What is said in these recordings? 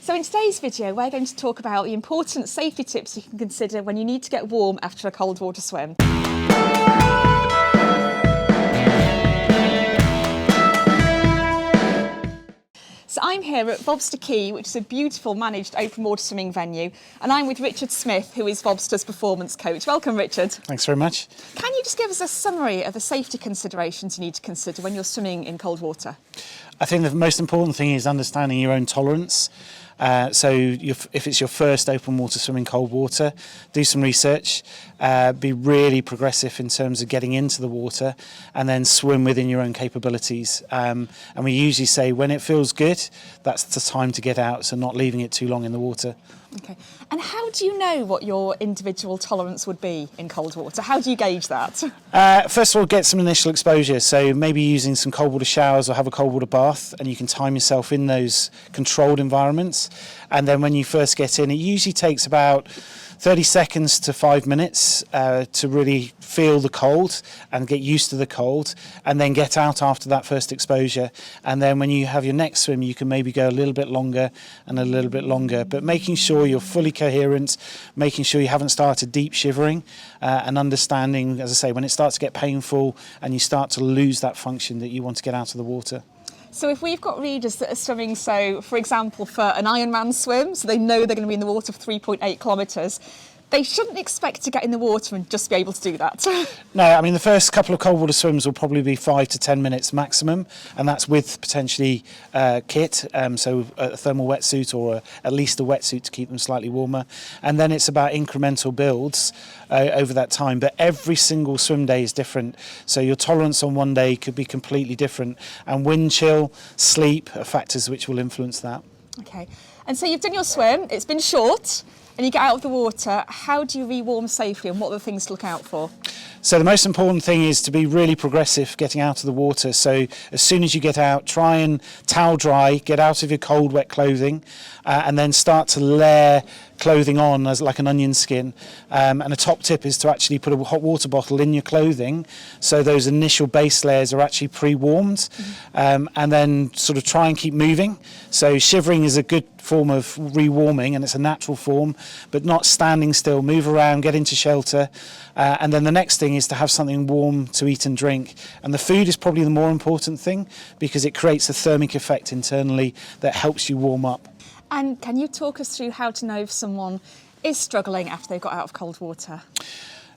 So in today's video, we're going to talk about the important safety tips you can consider when you need to get warm after a cold water swim. So I'm here at Vobster Quay, which is a beautiful managed open water swimming venue, and I'm with Richard Smith, who is Vobster's performance coach. Welcome, Richard. Thanks very much. Can you just give us a summary of the safety considerations you need to consider when you're swimming in cold water? I think the most important thing is understanding your own tolerance. If it's your first open water swim in cold water, do some research, be really progressive in terms of getting into the water, and then swim within your own capabilities. And we usually say when it feels good, that's the time to get out, so not leaving it too long in the water. Okay. And how do you know what your individual tolerance would be in cold water? How do you gauge that? First of all, get some initial exposure. So maybe using some cold water showers or have a cold water bath, and you can time yourself in those controlled environments. And then when you first get in, it usually takes about 30 seconds to 5 minutes to really feel the cold and get used to the cold, and then get out after that first exposure. And then when you have your next swim, you can maybe go a little bit longer and a little bit longer, but making sure you're fully coherent, making sure you haven't started deep shivering, and understanding, as I say, when it starts to get painful and you start to lose that function, that you want to get out of the water. So if we've got readers that are swimming, so for example, for an Ironman swim, so they know they're going to be in the water for 3.8 kilometres, they shouldn't expect to get in the water and just be able to do that. No, I mean, the first couple of cold water swims will probably be 5 to 10 minutes maximum, and that's with potentially kit, so a thermal wetsuit or at least a wetsuit to keep them slightly warmer. And then it's about incremental builds over that time. But every single swim day is different, so your tolerance on one day could be completely different. And wind chill, sleep are factors which will influence that. Okay, and so you've done your swim, it's been short, and you get out of the water. How do you re-warm safely, and what are the things to look out for? So the most important thing is to be really progressive getting out of the water. So as soon as you get out, try and towel dry, get out of your cold, wet clothing, and then start to layer clothing on as like an onion skin. And a top tip is to actually put a hot water bottle in your clothing, so those initial base layers are actually pre-warmed, and then sort of try and keep moving. So shivering is a good form of rewarming, and it's a natural form, but not standing still. Move around, get into shelter, and then the next thing is to have something warm to eat and drink. And the food is probably the more important thing, because it creates a thermic effect internally that helps you warm up. And can you talk us through how to know if someone is struggling after they've got out of cold water?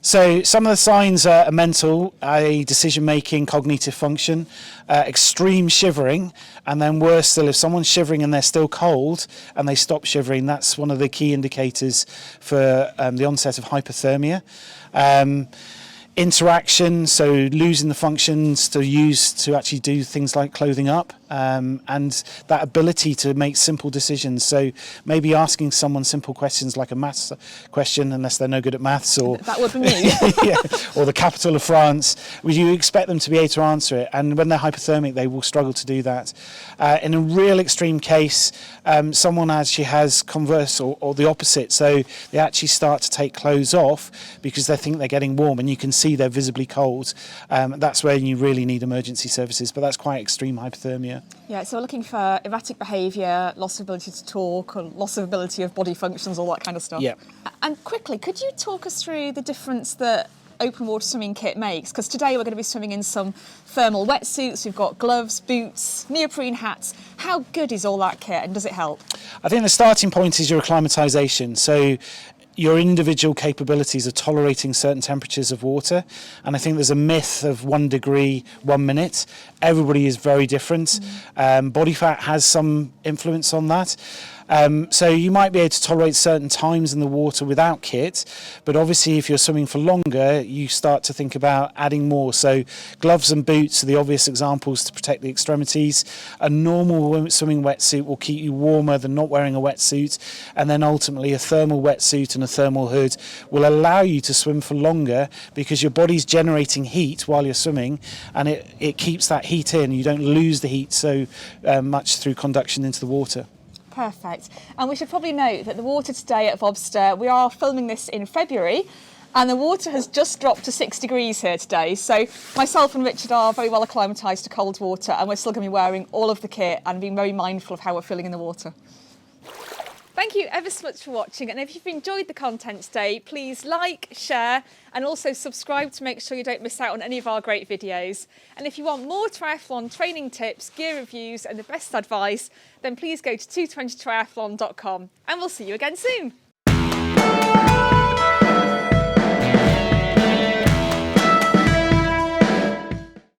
So some of the signs are mental, i.e. decision-making, cognitive function, extreme shivering, and then worse still, if someone's shivering and they're still cold and they stop shivering, that's one of the key indicators for the onset of hypothermia. Interaction, so losing the functions to use to actually do things like clothing up, and that ability to make simple decisions. So maybe asking someone simple questions like a maths question, unless they're no good at maths, or that would be me. yeah, or the capital of France. Would you expect them to be able to answer it? And when they're hypothermic, they will struggle to do that. In a real extreme case, someone actually has converse or the opposite. So they actually start to take clothes off because they think they're getting warm, and you can see they're visibly cold. That's where you really need emergency services, but that's quite extreme hypothermia. Yeah, so we're looking for erratic behaviour, loss of ability to talk, or loss of ability of body functions, all that kind of stuff. Yeah. And quickly, could you talk us through the difference that open water swimming kit makes? Because today we're going to be swimming in some thermal wetsuits, we've got gloves, boots, neoprene hats. How good is all that kit, and does it help? I think the starting point is your acclimatisation. So your individual capabilities of tolerating certain temperatures of water, and I think there's a myth of 1 degree, 1 minute. Everybody is very different. Body fat has some influence on that. So you might be able to tolerate certain times in the water without kit, but obviously if you're swimming for longer, you start to think about adding more. So gloves and boots are the obvious examples to protect the extremities. A normal swimming wetsuit will keep you warmer than not wearing a wetsuit, and then ultimately a thermal wetsuit and a thermal hood will allow you to swim for longer, because your body's generating heat while you're swimming, and it keeps that heat in. You don't lose the heat so much through conduction into the water. Perfect. And we should probably note that the water today at Vobster, we are filming this in February, and the water has just dropped to 6 degrees here today. So myself and Richard are very well acclimatised to cold water, and we're still going to be wearing all of the kit and being very mindful of how we're feeling in the water. Thank you ever so much for watching, and if you've enjoyed the content today, please like, share and also subscribe to make sure you don't miss out on any of our great videos. And if you want more triathlon training tips, gear reviews and the best advice, then please go to 220triathlon.com, and we'll see you again soon.